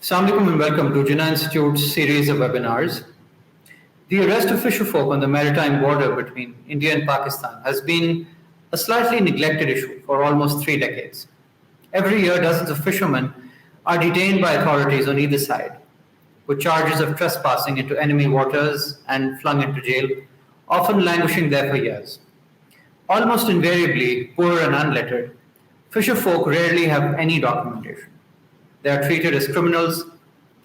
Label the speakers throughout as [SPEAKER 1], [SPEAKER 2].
[SPEAKER 1] Assalamu alaikum and welcome to Jinnah Institute's series of webinars. The arrest of fisherfolk on the maritime border between India and Pakistan has been a slightly neglected issue for almost 3 decades. Every year, dozens of fishermen are detained by authorities on either side, with charges of trespassing into enemy waters and flung into jail, often languishing there for years. Almost invariably poor and unlettered, fisherfolk rarely have any documentation. They are treated as criminals,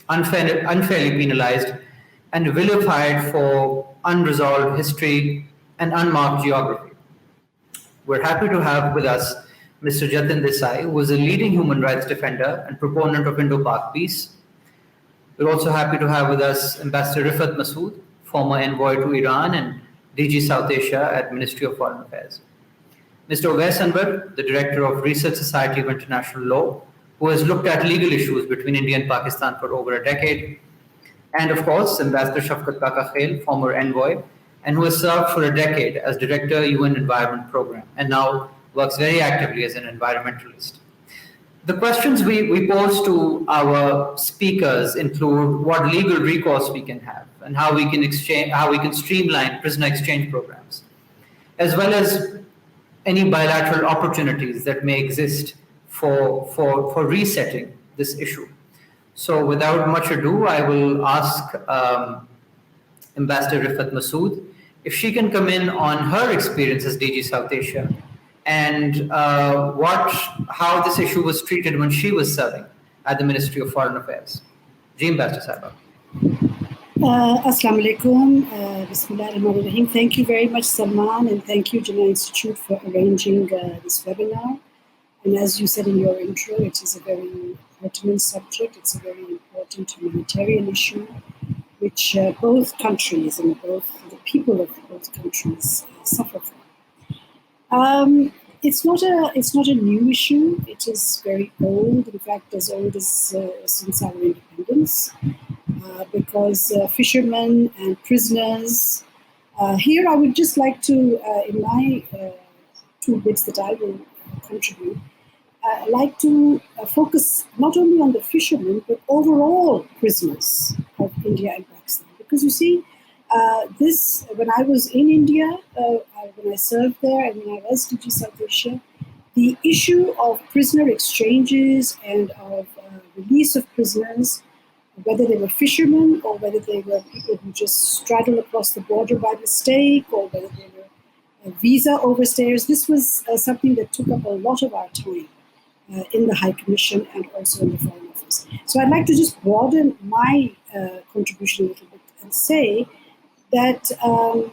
[SPEAKER 1] unfairly penalized, and vilified for unresolved history and unmarked geography. We're happy to have with us Mr. Jatin Desai, who is a leading human rights defender and proponent of Indo-Pak peace. We're also happy to have with us Ambassador Riffat Masood, former envoy to Iran and DG South Asia at Ministry of Foreign Affairs. Mr. Oves, the Director of Research Society of International Law, who has looked at legal issues between India and Pakistan for over a decade. And of course, Ambassador Shafqat Kakakhel, former envoy, and who has served for a decade as Director UN Environment Program, and now works very actively as an environmentalist. The questions we pose to our speakers include what legal recourse we can have and how we can streamline prisoner exchange programs, as well as any bilateral opportunities that may exist for resetting this issue. So without much ado, I will ask Ambassador Riffat Masood if she can come in on her experience as DG South Asia and how this issue was treated when she was serving at the Ministry of Foreign Affairs. Ji, Ambassador Sahaba.
[SPEAKER 2] Assalamu alaikum. Bismillahirrahmanirrahim. Thank you very much, Salman, and thank you, Jinnah Institute, for arranging this webinar. And as you said in your intro, it is a very pertinent subject. It's a very important humanitarian issue, which both countries and both the people of both countries suffer from. It's not a new issue. It is very old. In fact, as old as since our independence, because fishermen and prisoners. Here, I would just like to, in my 2 bits that I will contribute, like to focus not only on the fishermen, but overall prisoners of India and Pakistan. Because you see, when I was in India, when I served there, and when I was DG South Asia, the issue of prisoner exchanges and of release of prisoners, whether they were fishermen or whether they were people who just straddled across the border by mistake, or whether they were visa overstayers, this was something that took up a lot of our time. In the High Commission and also in the Foreign Office. So I'd like to just broaden my contribution a little bit and say that I'll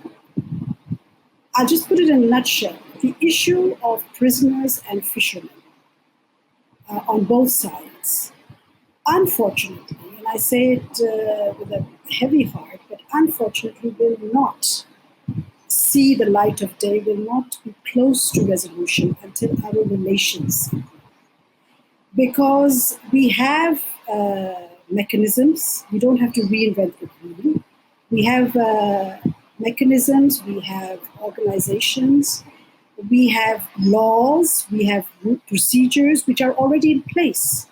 [SPEAKER 2] just put it in a nutshell. The issue of prisoners and fishermen on both sides, unfortunately, and I say it with a heavy heart, but unfortunately will not see the light of day, will not be close to resolution until our relations. Because we have mechanisms, we don't have to reinvent the wheel. We have mechanisms, we have organizations, we have laws, we have procedures which are already in place,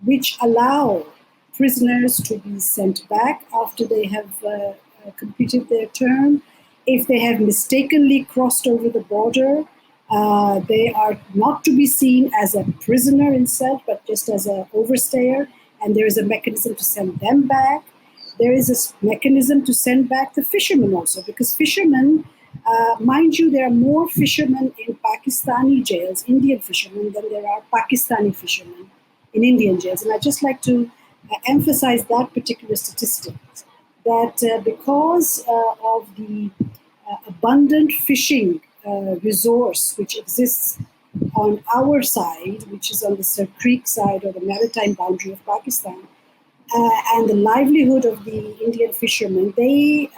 [SPEAKER 2] which allow prisoners to be sent back after they have completed their term. If they have mistakenly crossed over the border, they are not to be seen as a prisoner in itself, but just as an overstayer, and there is a mechanism to send them back. There is a mechanism to send back the fishermen also, because fishermen, mind you, there are more fishermen in Pakistani jails, Indian fishermen, than there are Pakistani fishermen in Indian jails. And I'd just like to emphasize that particular statistic, that because of the abundant fishing resource which exists on our side, which is on the Sir Creek side or the maritime boundary of Pakistan, and the livelihood of the Indian fishermen, they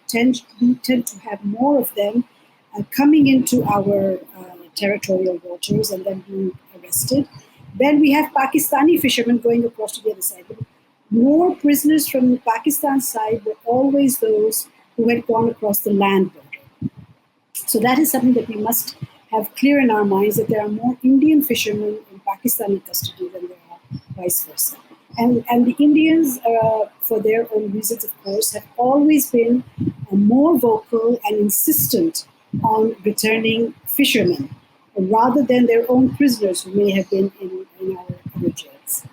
[SPEAKER 2] tend to have more of them coming into our territorial waters and then being arrested. Then we have Pakistani fishermen going across to the other side. But more prisoners from the Pakistan side were always those who had gone across the land border. So that is something that we must have clear in our minds, that there are more Indian fishermen in Pakistani custody than there are vice versa. And the Indians, for their own reasons, of course, have always been more vocal and insistent on returning fishermen rather than their own prisoners who may have been in our other jails.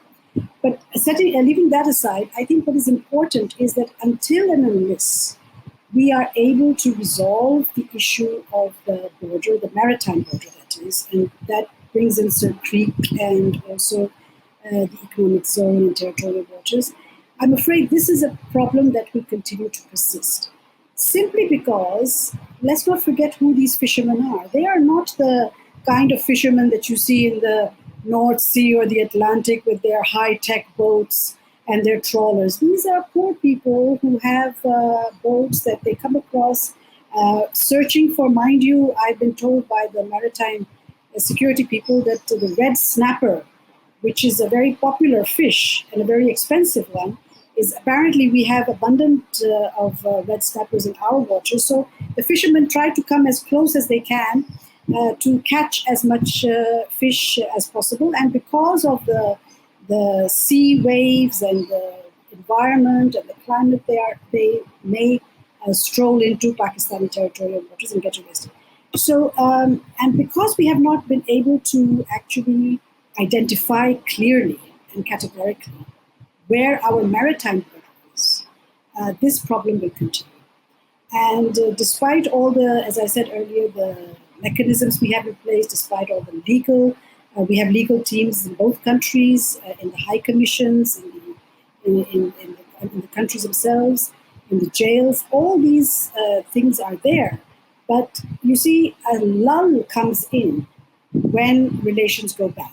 [SPEAKER 2] But leaving that aside, I think what is important is that until and unless we are able to resolve the issue of the border, the maritime border that is, and that brings in Sir Creek and also the economic zone and territorial waters, I'm afraid this is a problem that will continue to persist. Simply because, let's not forget who these fishermen are. They are not the kind of fishermen that you see in the North Sea or the Atlantic with their high-tech boats and their trawlers. These are poor people who have boats that they come across searching for, mind you, I've been told by the maritime security people that the red snapper, which is a very popular fish and a very expensive one, is apparently we have abundant of red snappers in our waters. So the fishermen try to come as close as they can to catch as much fish as possible. And because of the sea waves and the environment and the climate, they may stroll into Pakistani territorial waters and get arrested. So, and because we have not been able to actually identify clearly and categorically where our maritime border is, this problem will continue. And despite all the, as I said earlier, the mechanisms we have in place, despite all the we have legal teams in both countries, in the high commissions, in the countries themselves, in the jails, all these things are there. But you see, a lull comes in when relations go bad.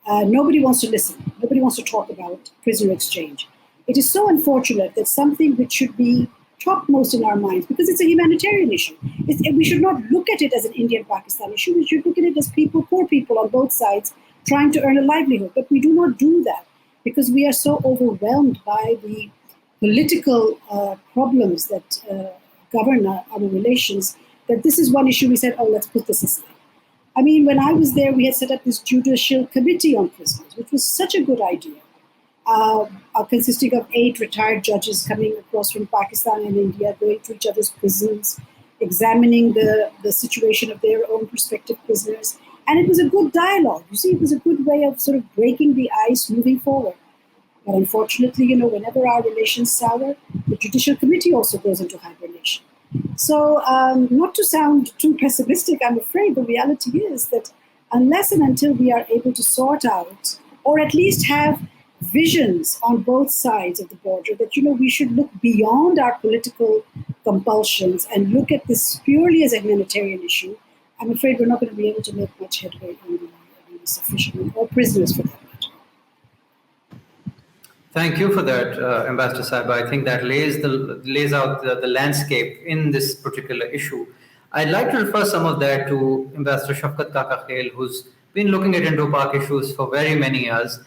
[SPEAKER 2] Nobody wants to listen. Nobody wants to talk about prisoner exchange. It is so unfortunate that something which should be topmost in our minds, because it's a humanitarian issue. We should not look at it as an Indian-Pakistan issue. We should look at it as people, poor people on both sides, trying to earn a livelihood. But we do not do that because we are so overwhelmed by the political problems that govern our relations, that this is one issue we said, oh, let's put this aside. I mean, when I was there, we had set up this judicial committee on prisoners, which was such a good idea, consisting of 8 retired judges coming across from Pakistan and India, going to each other's prisons, examining the situation of their own prospective prisoners. And it was a good dialogue. You see, it was a good way of sort of breaking the ice, moving forward. But unfortunately, whenever our relations sour, the Judicial Committee also goes into hibernation. So not to sound too pessimistic, I'm afraid the reality is that unless and until we are able to sort out, or at least have visions on both sides of the border, that, we should look beyond our political compulsions and look at this purely as a humanitarian issue, I'm afraid we're not going to be able to make much headway on the release of fishermen or prisoners for that matter.
[SPEAKER 1] Thank you for that, Ambassador Saiba. I think that lays out the landscape in this particular issue. I'd like to refer some of that to Ambassador Shafqat Kakakhel, who's been looking at Indo-Pak issues for very many years,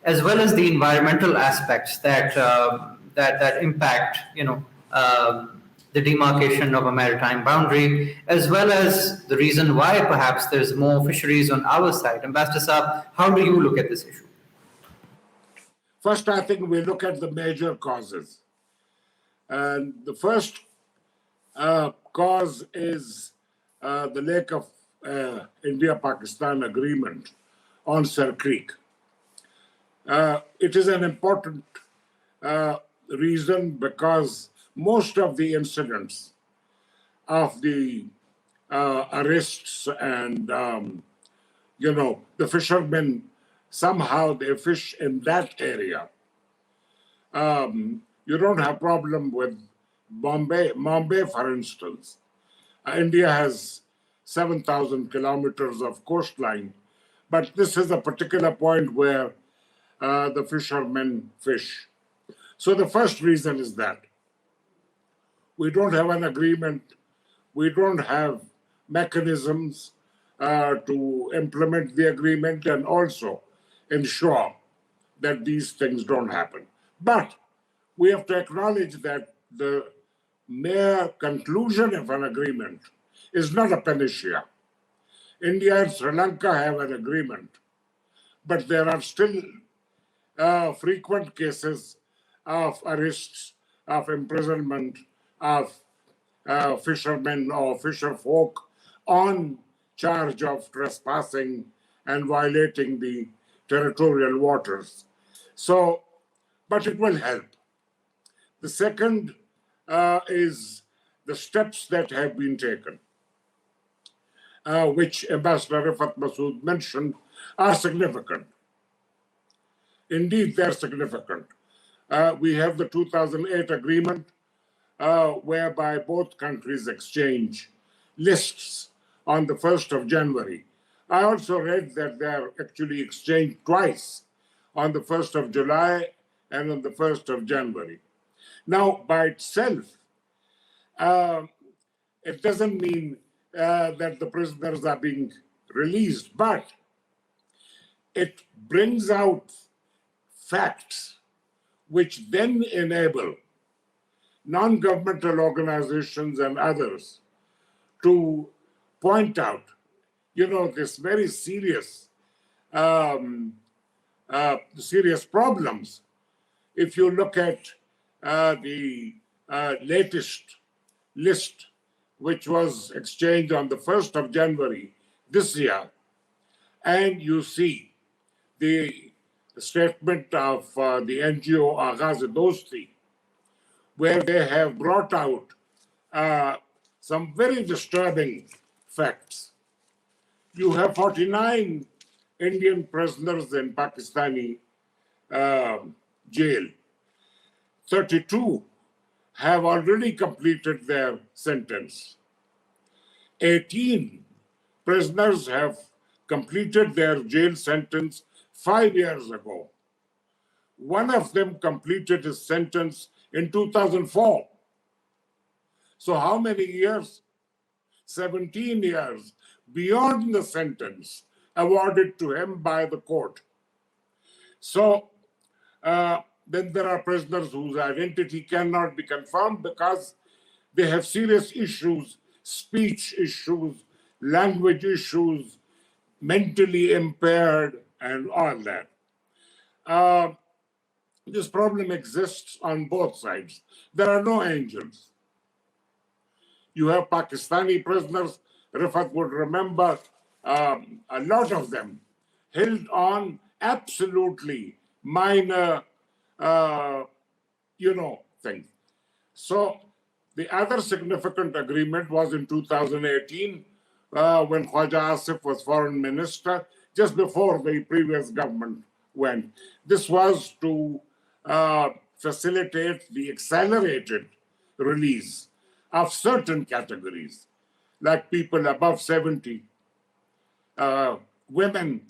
[SPEAKER 1] as well as the environmental aspects that impact, the demarcation of a maritime boundary, as well as the reason why perhaps there's more fisheries on our side. Ambassador Saab, how do you look at this issue?
[SPEAKER 3] First, I think we look at the major causes. And the first cause is the lack of India-Pakistan agreement on Sir Creek. It is an important reason because most of the incidents of the arrests and, the fishermen, somehow they fish in that area. You don't have problem with Bombay, for instance. India has 7,000 kilometers of coastline, but this is a particular point where the fishermen fish. So the first reason is that we don't have an agreement, we don't have mechanisms to implement the agreement and also ensure that these things don't happen. But we have to acknowledge that the mere conclusion of an agreement is not a panacea. India and Sri Lanka have an agreement, but there are still frequent cases of arrests, of imprisonment, of fishermen or fisherfolk on charge of trespassing and violating the territorial waters. So, but it will help. The second is the steps that have been taken, which Ambassador Riffat Masood mentioned, are significant. Indeed, they're significant. We have the 2008 agreement, whereby both countries exchange lists on the 1st of January. I also read that they're actually exchanged twice, on the 1st of July and on the 1st of January. Now, by itself, it doesn't mean that the prisoners are being released, but it brings out facts which then enable non-governmental organizations and others to point out, this very serious problems. If you look at the latest list, which was exchanged on the 1st of January this year, and you see the statement of the NGO Aghazi-Dosti, where they have brought out some very disturbing facts. You have 49 Indian prisoners in Pakistani jail. 32 have already completed their sentence. 18 prisoners have completed their jail sentence 5 years ago. One of them completed his sentence in 2004. So how many years? 17 years beyond the sentence awarded to him by the court. So then there are prisoners whose identity cannot be confirmed because they have serious issues, speech issues, language issues, mentally impaired, and all that. This problem exists on both sides. There are no angels. You have Pakistani prisoners, Riffat would remember, a lot of them held on absolutely minor, things. So the other significant agreement was in 2018 when Khwaja Asif was foreign minister, just before the previous government went. This was to facilitate the accelerated release of certain categories, like people above 70, women,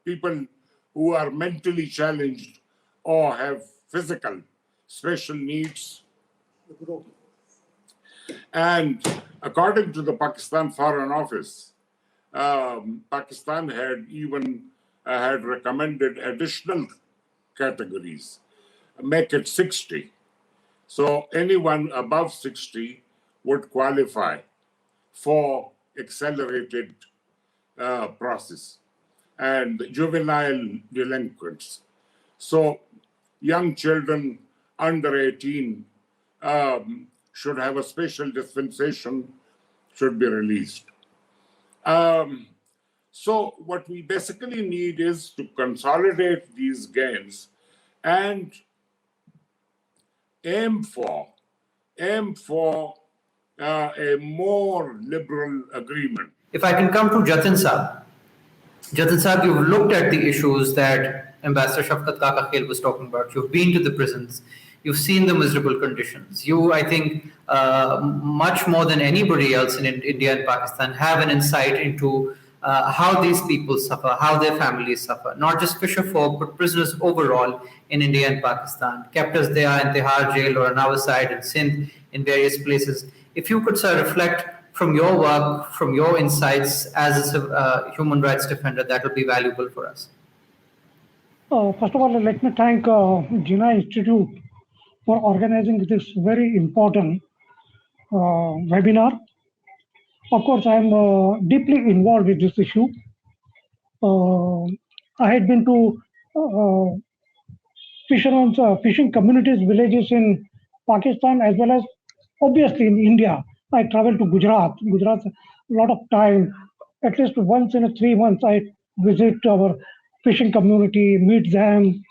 [SPEAKER 3] people who are mentally challenged or have physical special needs. And according to the Pakistan Foreign Office, Pakistan had even had recommended additional categories, make it 60. So anyone above 60 would qualify for accelerated process, and juvenile delinquents. So young children under 18 should have a special dispensation, should be released. So what we basically need is to consolidate these gains and aim for a more liberal agreement.
[SPEAKER 1] If I can come to Jatin Saab. Jatin Saab, you've looked at the issues that Ambassador Shafqat Kakakhel was talking about. You've been to the prisons. You've seen the miserable conditions. You, I think, much more than anybody else in India and Pakistan, have an insight into how these people suffer, how their families suffer. Not just fisherfolk, but prisoners overall in India and Pakistan, kept as they are in Tihar jail or on our side in Sindh, in various places. If you could, sir, reflect from your work, from your insights as a human rights defender, that will be valuable for us.
[SPEAKER 4] First of all, let me thank Jinnah Institute for organizing this very important webinar. Of course, I am deeply involved with this issue. I had been to uh, fishing communities, villages in Pakistan, as well as obviously in India. I travel to Gujarat. Gujarat, a lot of time, at least once in a 3 months, I visit our fishing community, meet them.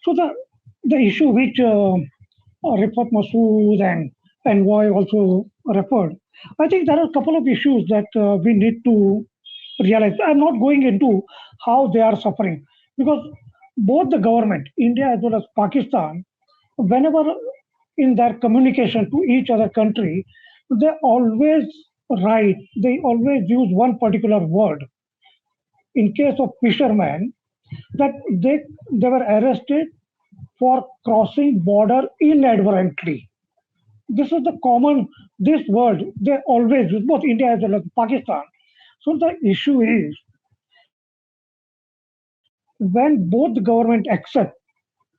[SPEAKER 4] So the issue which Riffat, Masood and Anwar also referred, I think there are a couple of issues that we need to realize. I'm not going into how they are suffering because both the government, India as well as Pakistan, whenever in their communication to each other country, they always they always use one particular word. In case of fishermen, that they were arrested for crossing border inadvertently. This is the common this word they always use, both India as well as Pakistan. So the issue is when both the government accept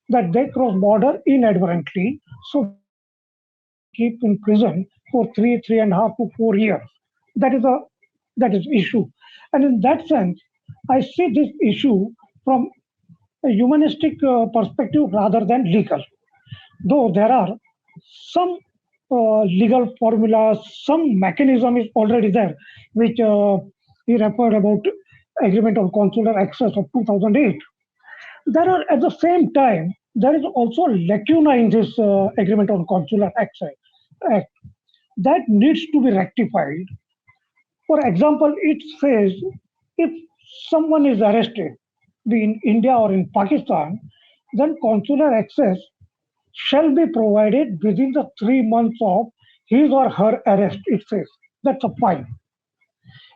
[SPEAKER 4] that they cross border inadvertently, so they keep in prison for 3.5 to 4 years. That is a that is issue, and in that sense, I see this issue from a humanistic perspective rather than legal. Though there are some legal formulas, some mechanism is already there, which he referred about agreement on consular access of 2008. There are at the same time there is also a lacuna in this agreement on consular access act that needs to be rectified. For example, it says if someone is arrested, be in India or in Pakistan, then consular access shall be provided within the 3 months of his or her arrest, it says. That's a fine.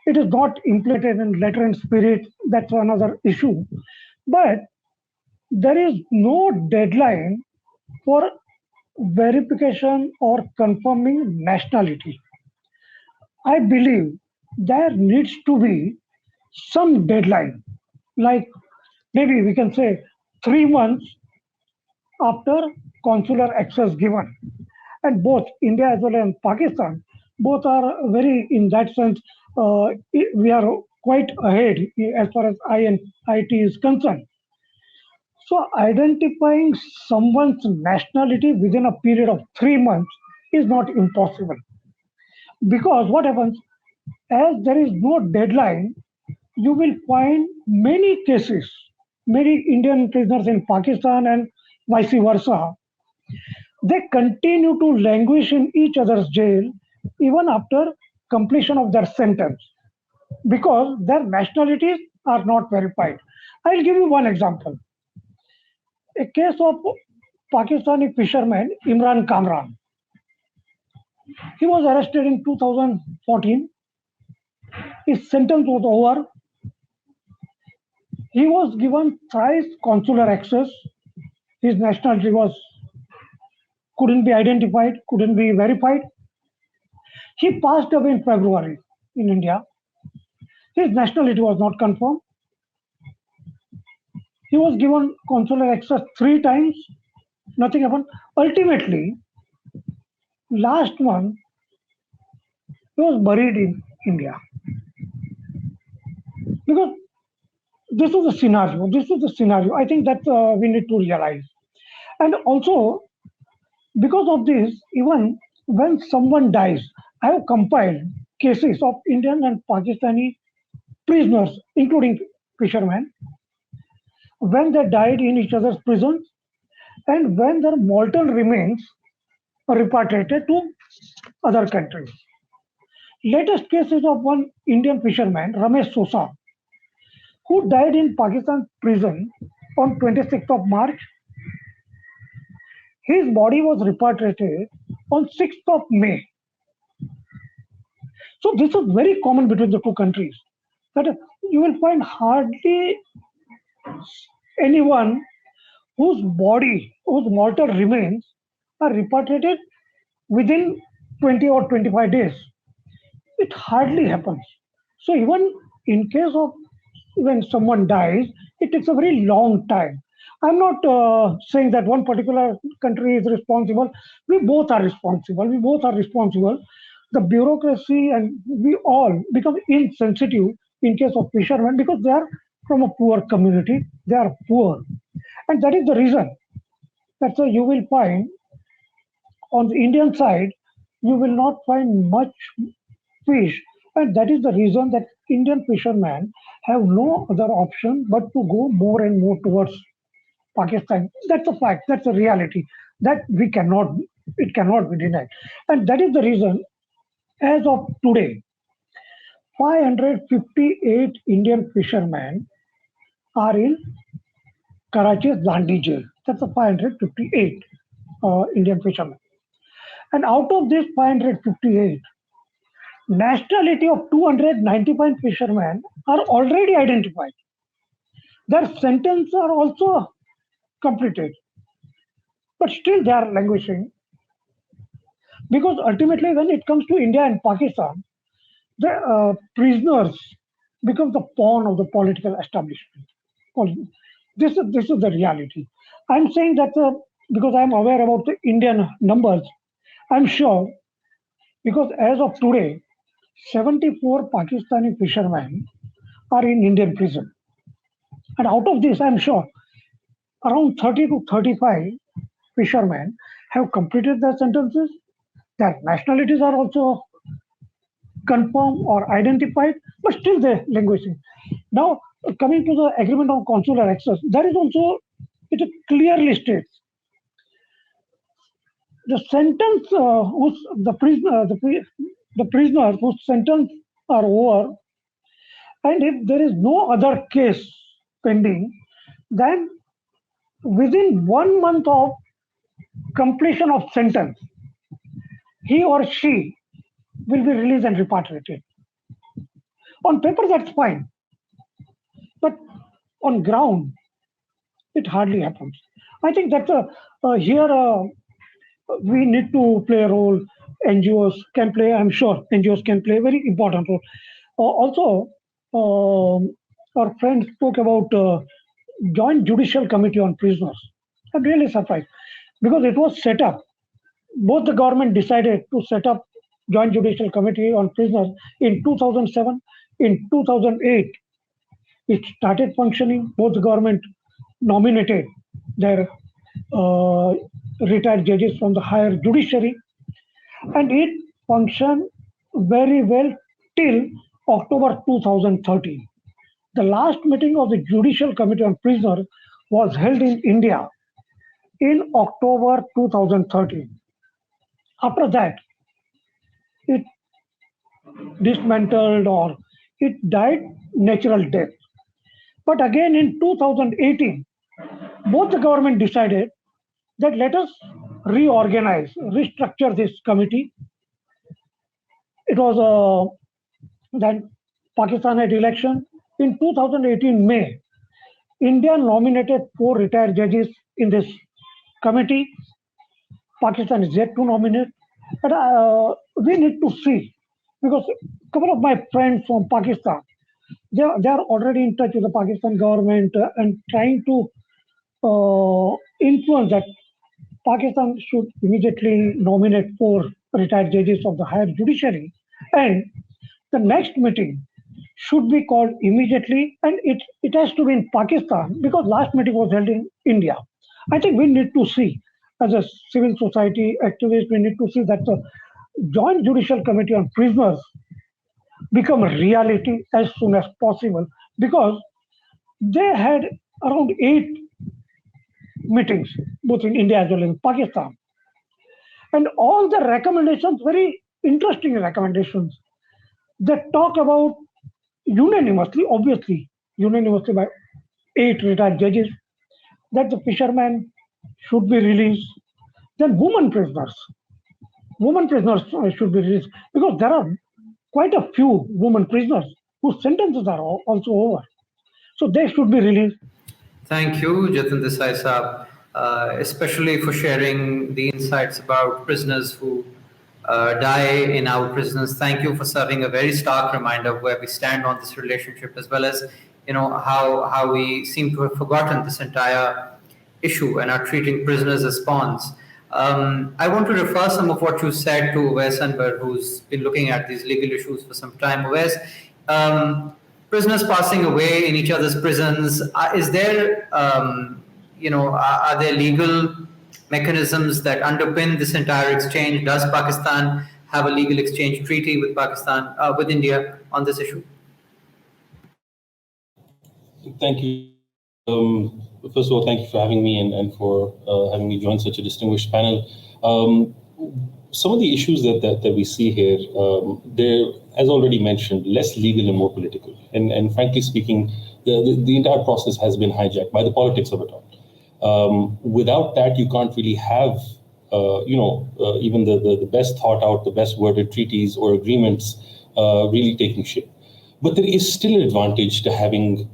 [SPEAKER 4] It is not implemented in letter and spirit, that's another issue. But there is no deadline for verification or confirming nationality. I believe there needs to be some deadline, like maybe we can say 3 months after consular access given. And both India as well as Pakistan, both are very, in that sense, we are quite ahead as far as IT is concerned. So identifying someone's nationality within a period of 3 months is not impossible. Because what happens, as there is no deadline, you will find many cases, many Indian prisoners in Pakistan and vice versa, they continue to languish in each other's jail even after completion of their sentence because their nationalities are not verified. I'll give you one example. A case of Pakistani fisherman Imran Kamran. He was arrested in 2014. His sentence was over. He was given thrice consular access. His nationality couldn't be identified, couldn't be verified. He passed away in February in India. His nationality was not confirmed. He was given consular access 3 times. Nothing happened. Ultimately, last month, he was buried in India. Because this is the scenario. This is the scenario. I think that we need to realize. And also, because of this, even when someone dies, I have compiled cases of Indian and Pakistani prisoners, including fishermen, when they died in each other's prisons and when their mortal remains are repatriated to other countries. Latest cases of one Indian fisherman, Ramesh Sosa, who died in Pakistan prison on 26th of March. His body was repatriated on 6th of May. So this is very common between the two countries. That you will find hardly anyone whose body, whose mortal remains are repatriated within 20 or 25 days. It hardly happens. So even in case of when someone dies, it takes a very long time. I'm not saying that one particular country is responsible. We both are responsible. We both are responsible. The bureaucracy and we all become insensitive in case of fishermen because they are from a poor community. They are poor. And that is the reason. That's why you will find on the Indian side, you will not find much fish. And that is the reason that Indian fishermen have no other option but to go more and more towards Pakistan. That's a fact. That's a reality. That it cannot be denied. And that is the reason, as of today, 558 Indian fishermen are in Karachi's Zandi jail. That's a 558 Indian fishermen. And out of these 558, nationality of 295 fishermen are already identified. Their sentences are also completed. But still they are languishing. Because ultimately when it comes to India and Pakistan, the prisoners become the pawn of the political establishment. This is the reality. I'm saying that because I'm aware about the Indian numbers, I'm sure because as of today, 74 Pakistani fishermen are in Indian prison. And out of this, I'm sure around 30 to 35 fishermen have completed their sentences. Their nationalities are also confirmed or identified, but still they're languishing. Now, coming to the agreement on consular access, that is also, it clearly states the sentence the prisoners whose sentence are over, and if there is no other case pending, then within 1 month of completion of sentence, he or she will be released and repatriated. On paper, that's fine. But on ground, it hardly happens. I think that here we need to play a role. NGOs can play, I'm sure NGOs can play a very important role. Also, our friend spoke about Joint Judicial Committee on Prisoners. I'm really surprised because it was set up. Both the government decided to set up Joint Judicial Committee on Prisoners in 2007. In 2008, it started functioning. Both the government nominated their retired judges from the higher judiciary, and it functioned very well till October 2013. The last meeting of the Judicial Committee on Prisoners was held in India in October 2013. After that, it dismantled or it died natural death. But again in 2018, both the government decided that let us reorganize, restructure this committee. It was then Pakistan had election. In 2018 May, India nominated 4 retired judges in this committee. Pakistan is yet to nominate. And we need to see, because a couple of my friends from Pakistan, they are already in touch with the Pakistan government and trying to influence that Pakistan should immediately nominate 4 retired judges of the higher judiciary, and the next meeting should be called immediately, and it has to be in Pakistan because last meeting was held in India. I think we need to see, as a civil society activist, we need to see that the Joint Judicial Committee on Prisoners become a reality as soon as possible, because they had around 8 meetings, both in India as well as in Pakistan. And all the recommendations, very interesting recommendations, they talk about unanimously, obviously, unanimously by 8 retired judges, that the fishermen should be released. Then women prisoners should be released, because there are quite a few women prisoners whose sentences are also over. So they should be released.
[SPEAKER 1] Thank you, Jatin Desai Saab, especially for sharing the insights about prisoners who die in our prisons. Thank you for serving a very stark reminder of where we stand on this relationship, as well as how we seem to have forgotten this entire issue and are treating prisoners as pawns. I want to refer some of what you said to Oves Anwar, who's been looking at these legal issues for some time. Oves, prisoners passing away in each other's prisons. Is there, are there legal mechanisms that underpin this entire exchange? Does Pakistan have a legal exchange treaty with Pakistan, with India on this issue?
[SPEAKER 5] Thank you. First of all, thank you for having me and for having me join such a distinguished panel. Some of the issues that we see here, they're, as already mentioned, less legal and more political. And frankly speaking, the entire process has been hijacked by the politics of it all. Without that, you can't really have, even the best thought out, the best worded treaties or agreements really taking shape. But there is still an advantage to having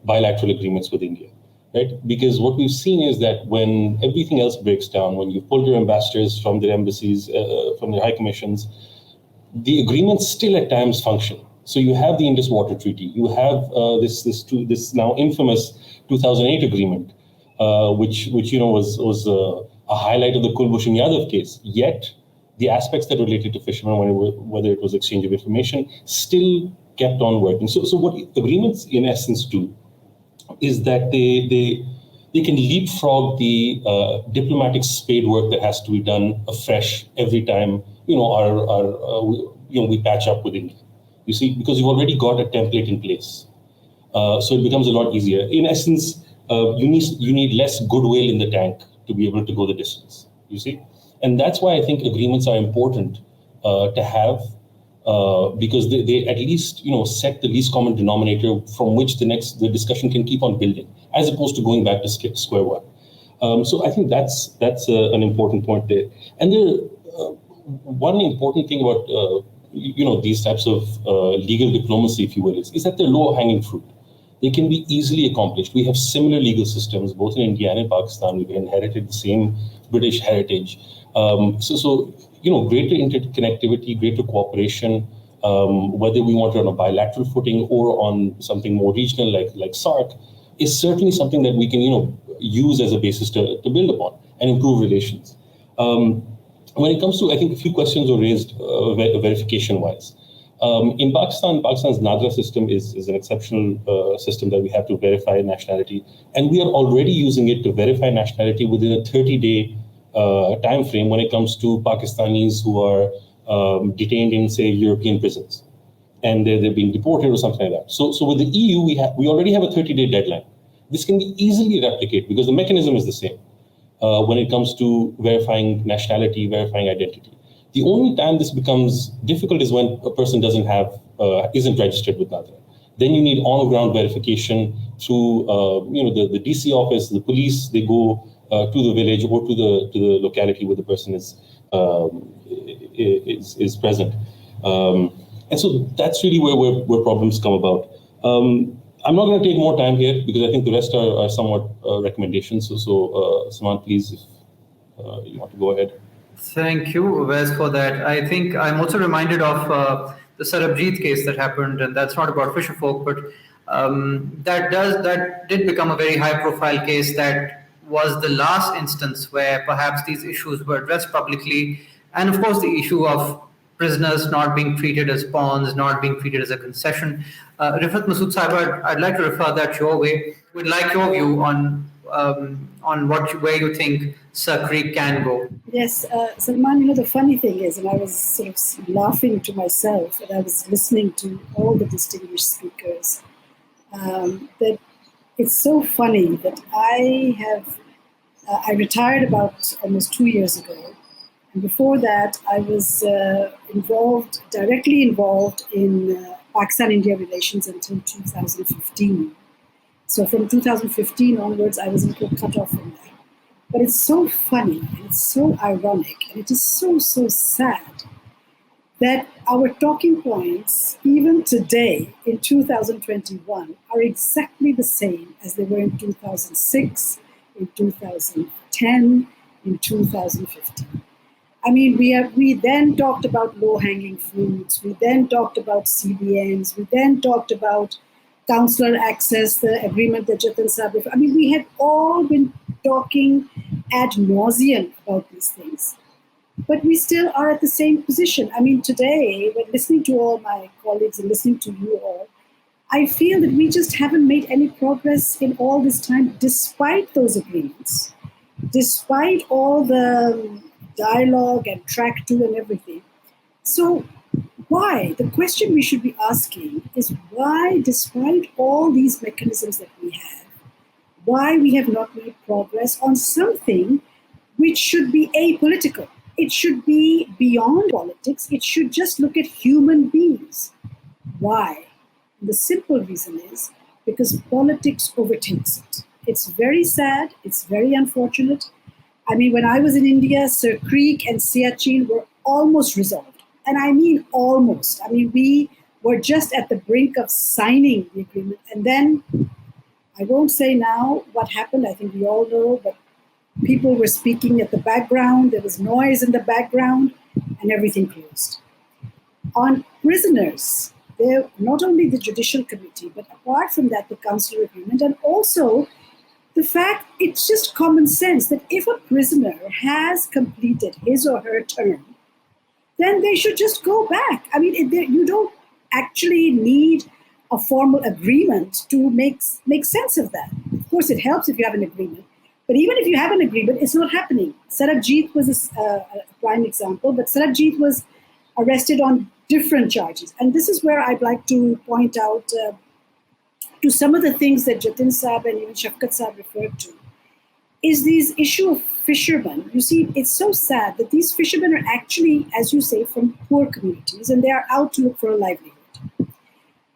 [SPEAKER 5] bilateral agreements with India, right? Because what we've seen is that when everything else breaks down, when you pull your ambassadors from their embassies, from their high commissions, the agreements still at times function. So you have the Indus Water Treaty, you have this now infamous 2008 agreement, which was a highlight of the Kulbhushan Yadav case. Yet the aspects that related to fishermen, whether it was exchange of information, still kept on working. So what agreements in essence do is that they can leapfrog the diplomatic spade work that has to be done afresh every time we patch up with India. You see, because you've already got a template in place, so it becomes a lot easier. In essence, you need less goodwill in the tank to be able to go the distance. You see, and that's why I think agreements are important to have. Because they at least set the least common denominator from which the discussion can keep on building, as opposed to going back to square one. So I think that's an important point there. And one important thing about these types of legal diplomacy, if you will, is that they're low-hanging fruit. They can be easily accomplished. We have similar legal systems both in India and in Pakistan. We've inherited the same British heritage. So greater interconnectivity, greater cooperation, whether we want it on a bilateral footing or on something more regional like SAARC, is certainly something that we can use as a basis to build upon and improve relations. When it comes to, I think a few questions were raised verification-wise. In Pakistan's NAGRA system is an exceptional system that we have to verify nationality, and we are already using it to verify nationality within a 30-day time frame when it comes to Pakistanis who are detained in, say, European prisons, and they're being deported or something like that. So with the EU, we already have a 30-day deadline. This can be easily replicated because the mechanism is the same when it comes to verifying nationality, verifying identity. The only time this becomes difficult is when a person isn't registered with NAGRA. Then you need on-ground verification through the DC office, the police. They go to the village or to the locality where the person is present, and so that's really where problems come about. I'm not going to take more time here because I think the rest are somewhat recommendations. So Salman, please, if you want to go ahead.
[SPEAKER 1] Thank you, Oves, for that. I think I'm also reminded of the Sarabjit case that happened, and that's not about Fisherfolk, but that did become a very high-profile case. That was the last instance where perhaps these issues were addressed publicly, and of course the issue of prisoners not being treated as pawns, not being treated as a concession. Riffat, Masood Sahib, I'd like to refer that your way. We'd like your view on where you think Sir Creek can go.
[SPEAKER 2] Yes, Salman, the funny thing is, and I was sort of laughing to myself, and I was listening to all the distinguished speakers, that it's so funny that I retired about almost 2 years ago. And before that, I was directly involved in Pakistan-India relations until 2015. So from 2015 onwards, I was a little cut off from that. But it's so funny, and it's so ironic, and it is so, so sad that our talking points, even today in 2021, are exactly the same as they were in 2006, in 2010, in 2015. I mean, we then talked about low-hanging fruits, we then talked about CBNs, we then talked about consular access, the agreement that Jatin said. I mean, we had all been talking ad nauseum about these things. But we still are at the same position. I mean, today, when listening to all my colleagues and listening to you all, I feel that we just haven't made any progress in all this time, despite those agreements, despite all the dialogue and track two and everything. So, why? The question we should be asking is why, despite all these mechanisms that we have, why we have not made progress on something which should be apolitical. It should be beyond politics. It should just look at human beings. Why? The simple reason is because politics overtakes it. It's very sad. It's very unfortunate. I mean, when I was in India, Sir Creek and Siachen were almost resolved. And I mean almost. I mean, we were just at the brink of signing the agreement. And then, I won't say now what happened. I think we all know, but people were speaking at the background. There was noise in the background, and everything closed. On prisoners, there not only the Judicial Committee, but apart from that, the consular agreement, and also the fact it's just common sense that if a prisoner has completed his or her term, then they should just go back. I mean, you don't actually need a formal agreement to make sense of that. Of course, it helps if you have an agreement. But even if you have an agreement, it's not happening. Sarabjit was a prime example, but Sarabjit was arrested on different charges. And this is where I'd like to point out to some of the things that Jatin Saab and even Shafqat Saab referred to, is this issue of fishermen. You see, it's so sad that these fishermen are actually, as you say, from poor communities, and they are out to look for a livelihood.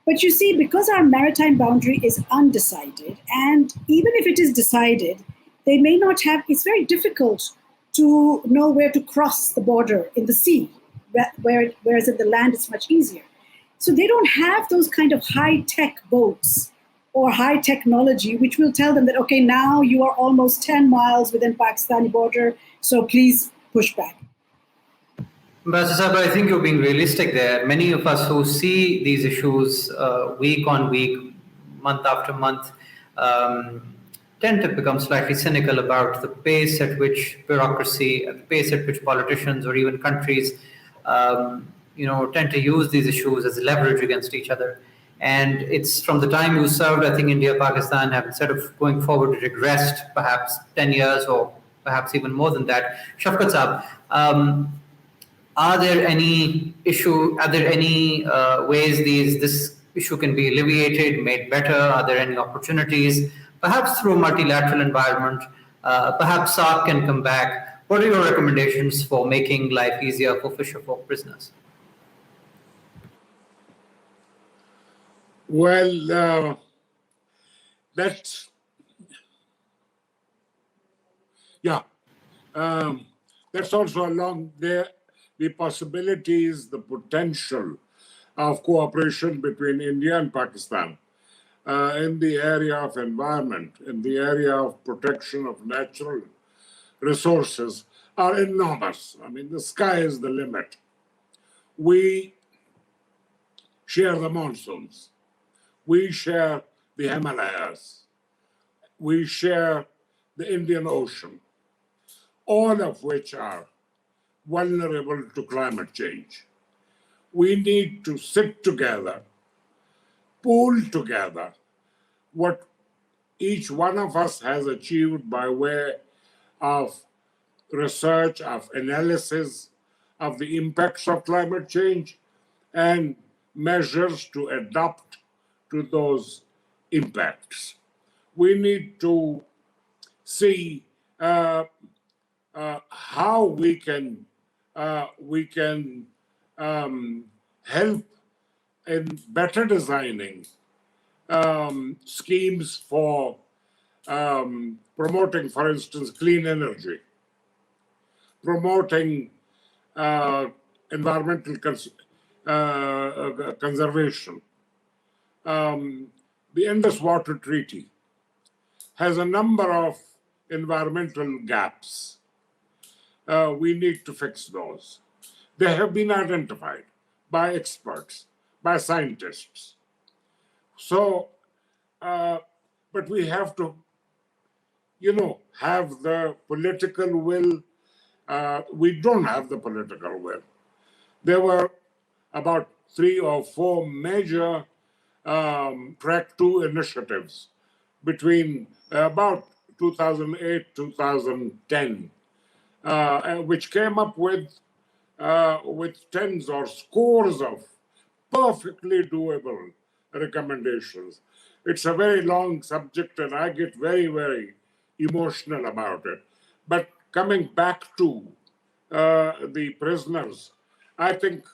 [SPEAKER 2] But you see, because our maritime boundary is undecided, and even if it is decided, they may not have, it's very difficult to know where to cross the border in the sea, whereas in the land it's much easier. So they don't have those kind of high-tech boats or high technology, which will tell them that, okay, now you are almost 10 miles within Pakistani border, so please push back.
[SPEAKER 1] Ambassador, I think you're being realistic there. Many of us who see these issues week on week, month after month, tend to become slightly cynical about the pace at which bureaucracy, the pace at which politicians or even countries, tend to use these issues as leverage against each other. And it's from the time you served, I think India, Pakistan have, instead of going forward, regressed perhaps 10 years or perhaps even more than that. Shafqat Saab, are there any ways this issue can be alleviated, made better? Are there any opportunities, perhaps through a multilateral environment? Perhaps SARC can come back. What are your recommendations for making life easier for fisherfolk prisoners?
[SPEAKER 3] Well, that's also along there. The possibilities, the potential of cooperation between India and Pakistan in the area of environment, in the area of protection of natural resources are enormous. I mean, the sky is the limit. We share the monsoons. We share the Himalayas. We share the Indian Ocean, all of which are vulnerable to climate change. We need to sit together, pool together what each one of us has achieved by way of research, of analysis of the impacts of climate change, and measures to adapt to those impacts. We need to see how we can help in better designing schemes for promoting, for instance, clean energy, promoting environmental conservation. The Indus Water Treaty has a number of environmental gaps. We need to fix those. They have been identified by experts, by scientists. So, but we have to, have the political will. We don't have the political will. There were about 3 or 4 major Track 2 initiatives between about 2008 2010, which came up with tens or scores of perfectly doable recommendations. It's a very long subject and I get very, very emotional about it. But coming back to the prisoners, I think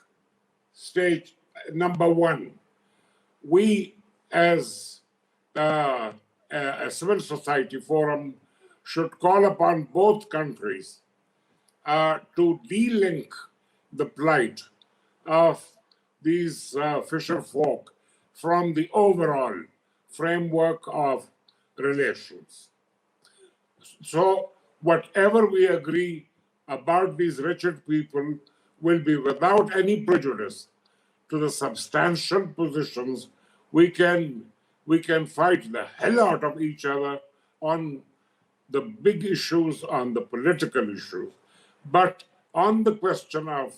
[SPEAKER 3] stage number one, we as a civil society forum should call upon both countries to de-link the plight of these fisher folk from the overall framework of relations. So whatever we agree about these wretched people will be without any prejudice to the substantial positions we can fight the hell out of each other on the big issues, on the political issues, but on the question of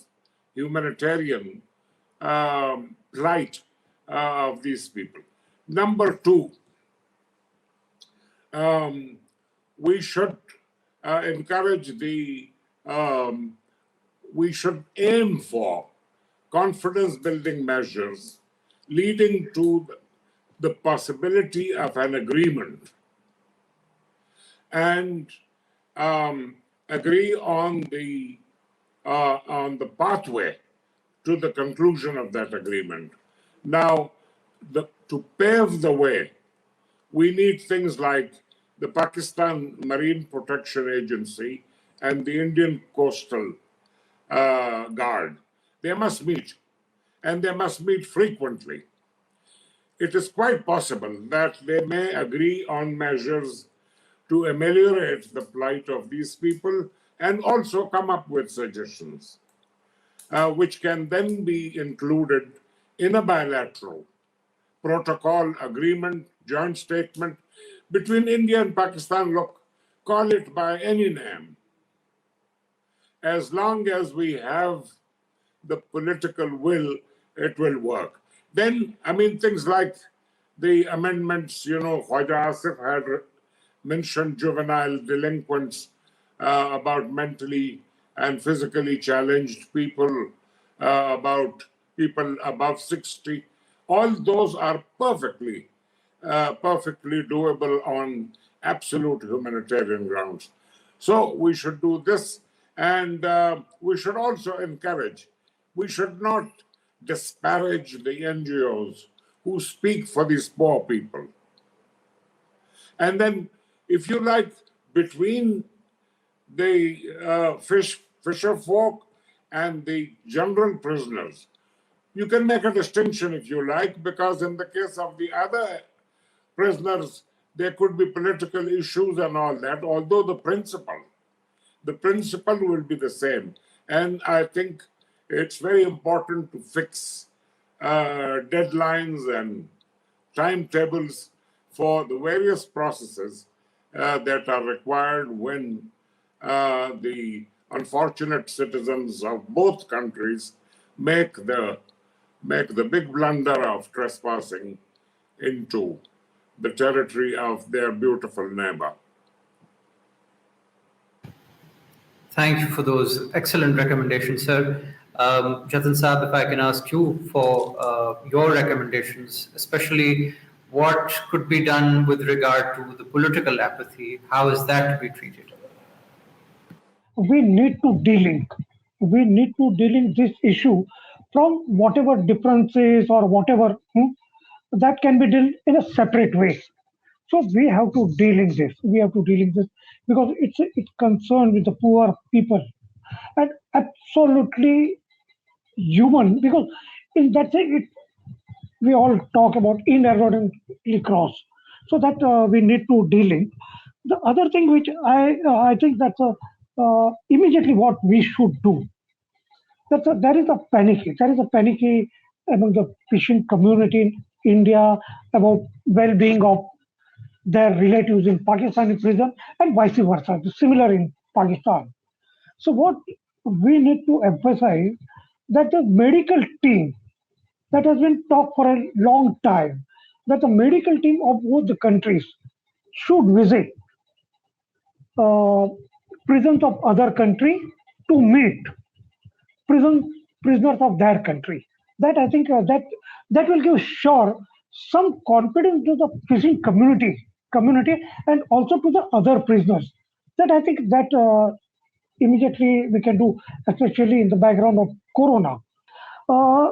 [SPEAKER 3] humanitarian plight of these people. Number two, we should encourage we should aim for confidence building measures leading to the possibility of an agreement and agree on the pathway to the conclusion of that agreement. Now, to pave the way, we need things like the Pakistan Marine Protection Agency and the Indian Coastal Guard. They must meet, and they must meet frequently. It is quite possible that they may agree on measures to ameliorate the plight of these people and also come up with suggestions, which can then be included in a bilateral protocol, agreement, joint statement between India and Pakistan. Look, call it by any name. As long as we have the political will, it will work. Then, I mean, things like the amendments, Khwaja Asif had mentioned juvenile delinquents, about mentally and physically challenged people, about people above 60. All those are perfectly doable on absolute humanitarian grounds. So we should do this, and we should also encourage, we should not disparage the NGOs who speak for these poor people. And then, if you like, between the fisher folk and the general prisoners, you can make a distinction if you like, because in the case of the other prisoners, there could be political issues and all that, although the principle will be the same. And I think it's very important to fix deadlines and timetables for the various processes that are required when the unfortunate citizens of both countries make the big blunder of trespassing into the territory of their beautiful neighbor.
[SPEAKER 1] Thank you for those excellent recommendations, sir. Jatin Saab, if I can ask you for your recommendations, especially what could be done with regard to the political apathy, how is that to be treated?
[SPEAKER 4] We need to de-link. We need to de-link this issue from whatever differences or whatever that can be dealt in a separate way. So we have to de-link this. We have to de-link this because it's concerned with the poor people and absolutely human. Because in that thing, we all talk about inadvertently cross. So that we need to de-link. The other thing which I think that's immediately what we should do. There is a panic. There is a panic among the fishing community in India about well-being of their relatives in Pakistani prison and vice versa, similar in Pakistan. So what we need to emphasize that the medical team that has been talked for a long time, that the medical team of both the countries should visit prisons of other country to meet prisoners of their country. That I think that will give sure some confidence to the fishing community and also to the other prisoners. That I think that immediately we can do, especially in the background of Corona. Uh,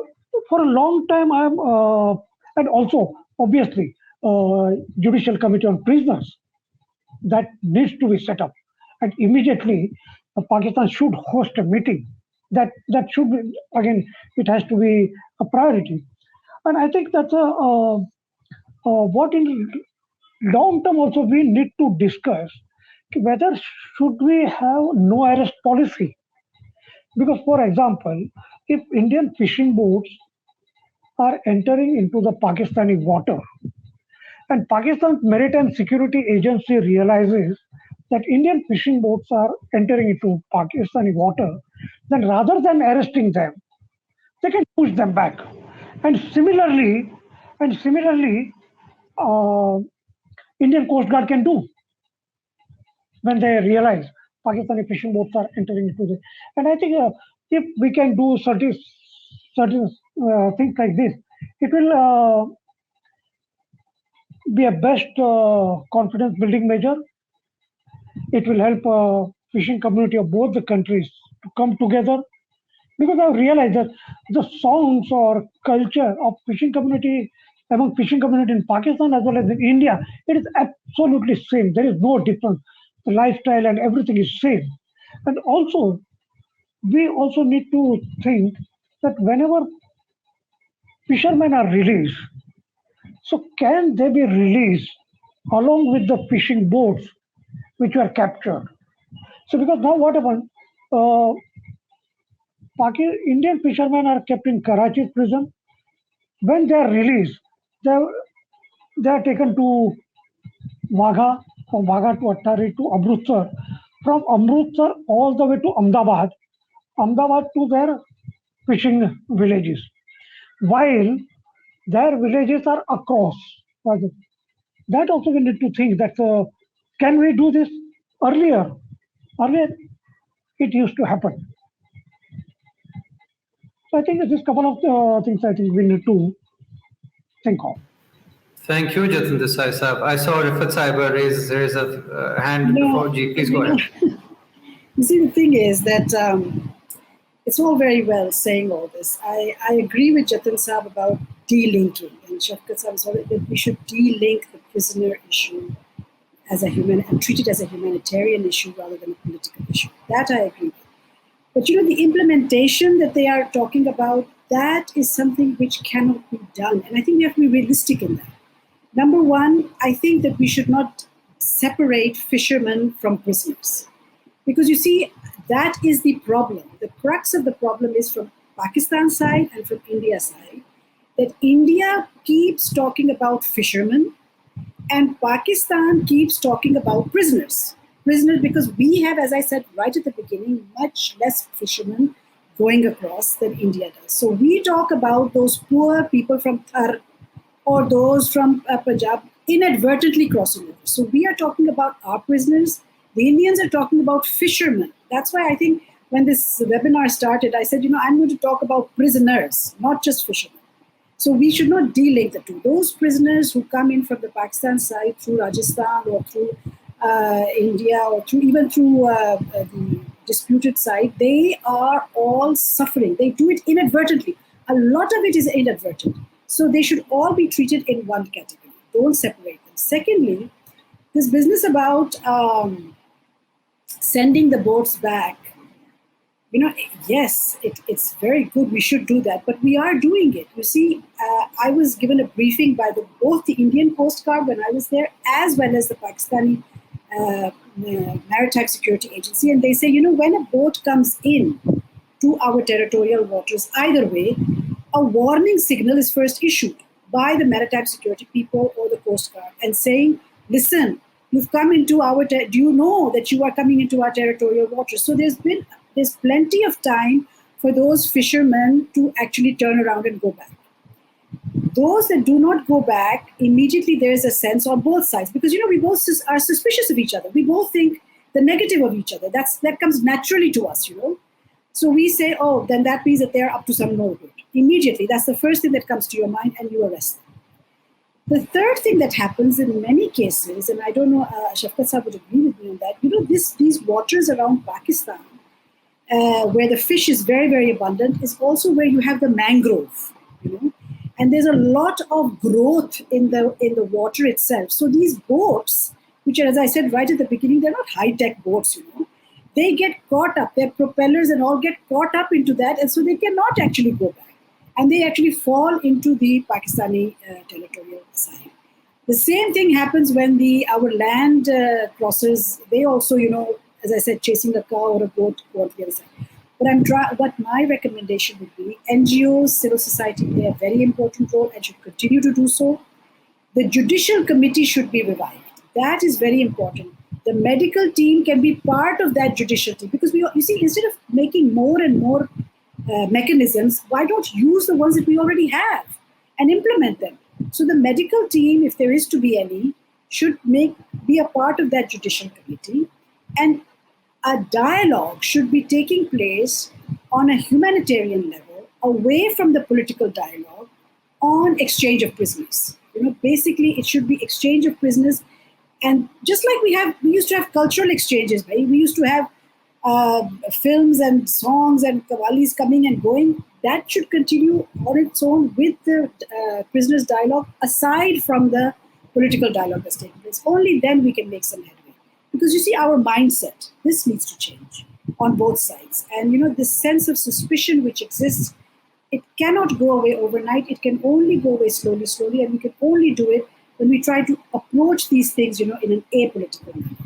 [SPEAKER 4] for a long time, and also obviously Judicial Committee on Prisoners that needs to be set up, and immediately Pakistan should host a meeting. That should be, again, it has to be a priority, and I think that's what in long term also we need to discuss whether should we have no arrest policy, because for example, if Indian fishing boats are entering into the Pakistani water and Pakistan's Maritime Security Agency realizes that Indian fishing boats are entering into Pakistani water, then rather than arresting them, they can push them back. And similarly, uh, Indian Coast Guard can do when they realize Pakistani fishing boats are entering into the. And I think if we can do certain things like this, it will be a best confidence building measure. It will help fishing community of both the countries to come together, because I've realized that the songs or culture of fishing community among fishing community in Pakistan as well as in India, it is absolutely same. There is no difference. The lifestyle and everything is same. And also, we also need to think that whenever fishermen are released, so can they be released along with the fishing boats which were captured? So because now what happened? Indian fishermen are kept in Karachi prison. When they are released, they are taken to Wagha, from Wagha to Attari to Amritsar, from Amritsar all the way to Ahmedabad to their fishing villages, while their villages are across. That also we need to think that can we do this earlier? Earlier, it used to happen. So I think this couple of things I think we need to think of.
[SPEAKER 1] Thank you, Jatin Desai Sahab. I saw Riffat Saiba raise a hand before. Ji, please go ahead.
[SPEAKER 2] You see, the thing is that it's all very well saying all this. I agree with Jatin Sahab about delinking, and Shafqat Sahab said that we should delink the prisoner issue as a and treat it as a humanitarian issue rather than a political issue. That I agree with. But the implementation that they are talking about, that is something which cannot be done. And I think we have to be realistic in that. Number one, I think that we should not separate fishermen from prisoners. Because you see, that is the problem. The crux of the problem is from Pakistan side and from India side, that India keeps talking about fishermen and Pakistan keeps talking about prisoners. Prisoners, because we have, as I said right at the beginning, much less fishermen going across than India does. So we talk about those poor people from Thar or those from Punjab inadvertently crossing over. So we are talking about our prisoners. The Indians are talking about fishermen. That's why I think when this webinar started, I said, I'm going to talk about prisoners, not just fishermen. So we should not delink the two. Those prisoners who come in from the Pakistan side through Rajasthan or through India or even through the disputed side, they are all suffering. They do it inadvertently. A lot of it is inadvertent. So they should all be treated in one category. Don't separate them. Secondly, this business about sending the boats back, yes, it's very good. We should do that, but we are doing it. You see, I was given a briefing by both the Indian Coast Guard when I was there, as well as the Pakistani Maritime Security Agency, and they say, when a boat comes in to our territorial waters, either way, a warning signal is first issued by the Maritime Security people or the Coast Guard, and saying, listen, you've come into our, do you know that you are coming into our territorial waters? So there's plenty of time for those fishermen to actually turn around and go back. Those that do not go back, immediately there is a sense on both sides, because we both are suspicious of each other. We both think the negative of each other. That comes naturally to us. So we say, oh, then that means that they're up to some no good. Immediately, that's the first thing that comes to your mind, and you arrest them. The third thing that happens in many cases, and I don't know, Shafqat Sahab would agree with me on that, these waters around Pakistan, where the fish is very, very abundant, is also where you have the mangrove, and there's a lot of growth in the water itself. So these boats, which are, as I said right at the beginning, they're not high-tech boats, They get caught up, their propellers and all get caught up into that, and so they cannot actually go back. And they actually fall into the Pakistani territorial side. The same thing happens when our land crossers, they also, as I said, chasing a cow or a goat go on the other side. What my recommendation would be, NGOs, civil society play a very important role and should continue to do so. The judicial committee should be revived. That is very important. The medical team can be part of that judicial team, because you see, instead of making more and more mechanisms, why don't use the ones that we already have and implement them? So the medical team, if there is to be any, should be a part of that judicial committee, and a dialogue should be taking place on a humanitarian level, away from the political dialogue, on exchange of prisoners. Basically, it should be exchange of prisoners. And just like we used to have cultural exchanges, right? We used to have films and songs and qawwalis coming and going. That should continue on its own with the prisoners' dialogue, aside from the political dialogue that's taking place. Only then we can make some headway. Because you see, our mindset, this needs to change on both sides. And this sense of suspicion which exists, it cannot go away overnight. It can only go away slowly, slowly, and we can only do it when we try to approach these things, in an apolitical manner.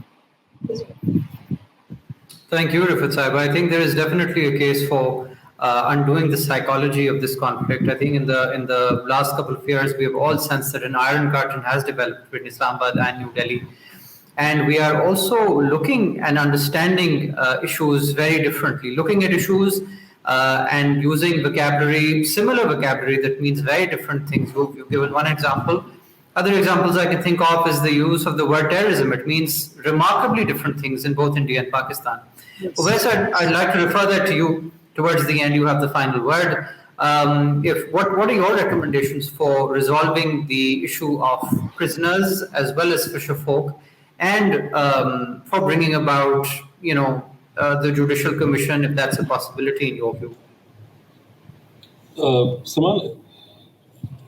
[SPEAKER 1] Thank you, Riffat Sahib. I think there is definitely a case for undoing the psychology of this conflict. I think in the last couple of years, we have all sensed that an iron curtain has developed between Islamabad and New Delhi. And we are also looking and understanding issues very differently, looking at issues and using similar vocabulary that means very different things. You've given one example. Other examples I can think of is the use of the word terrorism. It means remarkably different things in both India and Pakistan.
[SPEAKER 2] Yes.
[SPEAKER 1] Oves, I'd like to refer that to you. Towards the end, you have the final word. What are your recommendations for resolving the issue of prisoners as well as fisherfolk, and for bringing about, the Judicial Commission, if that's a possibility in your view?
[SPEAKER 5] Salman,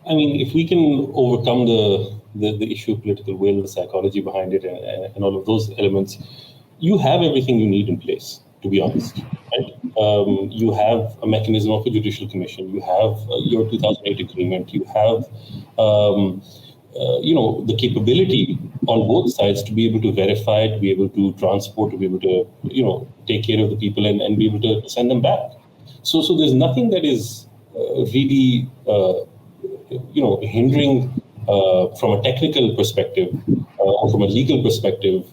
[SPEAKER 5] I mean, if we can overcome the issue of political will, the psychology behind it, and all of those elements, you have everything you need in place, to be honest. Right? You have a mechanism of a judicial commission. You have your 2008 agreement. You have, the capability on both sides to be able to verify, to be able to transport, to be able to, take care of the people and be able to send them back. So there's nothing that is really, hindering from a technical perspective or from a legal perspective,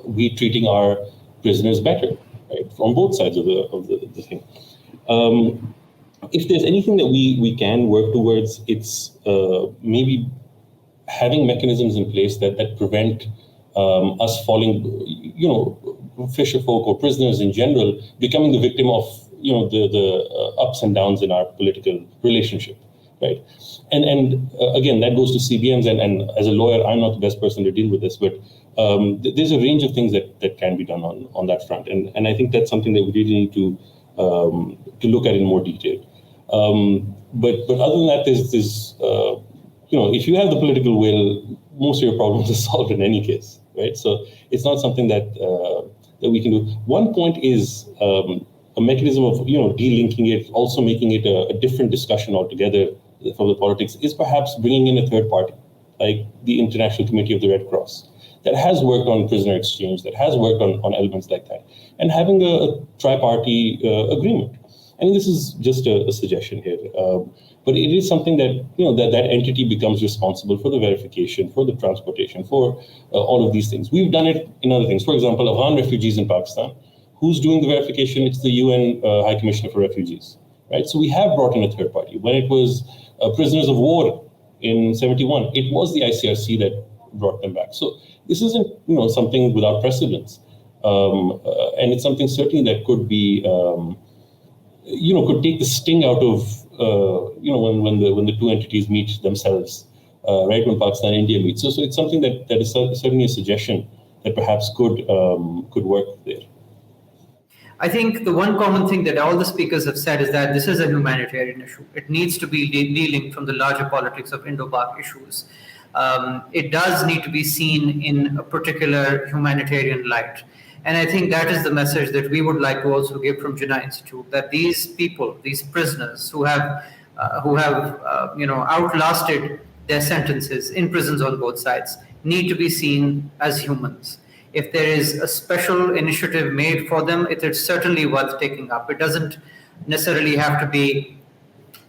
[SPEAKER 5] we treating our prisoners better, right? From both sides of the thing. If there's anything that we can work towards, it's maybe having mechanisms in place that prevent us falling, fisherfolk or prisoners in general, becoming the victim of, the ups and downs in our political relationship. Right. And again, that goes to CBMs. And as a lawyer, I'm not the best person to deal with this, but there's a range of things that can be done on that front. And I think that's something that we really need to look at in more detail. But other than that, there's if you have the political will, most of your problems are solved in any case. Right. So it's not something that we can do. One point is a mechanism of, delinking it, also making it a different discussion altogether from the politics, is perhaps bringing in a third party, like the International Committee of the Red Cross, that has worked on prisoner exchange, that has worked on elements like that, and having a tri-party agreement. I mean, this is just a suggestion here, but it is something that, that entity becomes responsible for the verification, for the transportation, for all of these things. We've done it in other things. For example, Afghan refugees in Pakistan. Who's doing the verification? It's the UN High Commissioner for Refugees, right? So we have brought in a third party. When it was prisoners of war in 71, it was the ICRC that brought them back. So this isn't, something without precedence. And it's something certainly that could be, could take the sting out of, when the two entities meet themselves, right, when Pakistan and India meet. So it's something that is certainly a suggestion that perhaps could work there.
[SPEAKER 1] I think the one common thing that all the speakers have said is that this is a humanitarian issue. It needs to be de-linked from the larger politics of Indo-Pak issues. It does need to be seen in a particular humanitarian light. And I think that is the message that we would like to also give from Jinnah Institute, that these people, these prisoners who have outlasted their sentences in prisons on both sides, need to be seen as humans. If there is a special initiative made for them, it is certainly worth taking up. It doesn't necessarily have to be,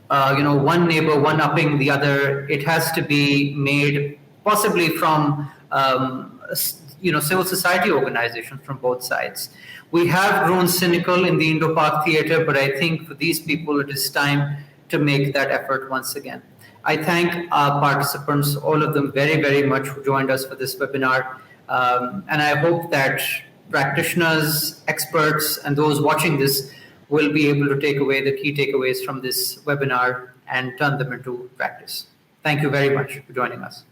[SPEAKER 1] one neighbor one-upping the other. It has to be made possibly from, civil society organizations from both sides. We have grown cynical in the Indo-Pak theater, but I think for these people, it is time to make that effort once again. I thank our participants, all of them very, very much, who joined us for this webinar. And I hope that practitioners, experts, and those watching this will be able to take away the key takeaways from this webinar and turn them into practice. Thank you very much for joining us.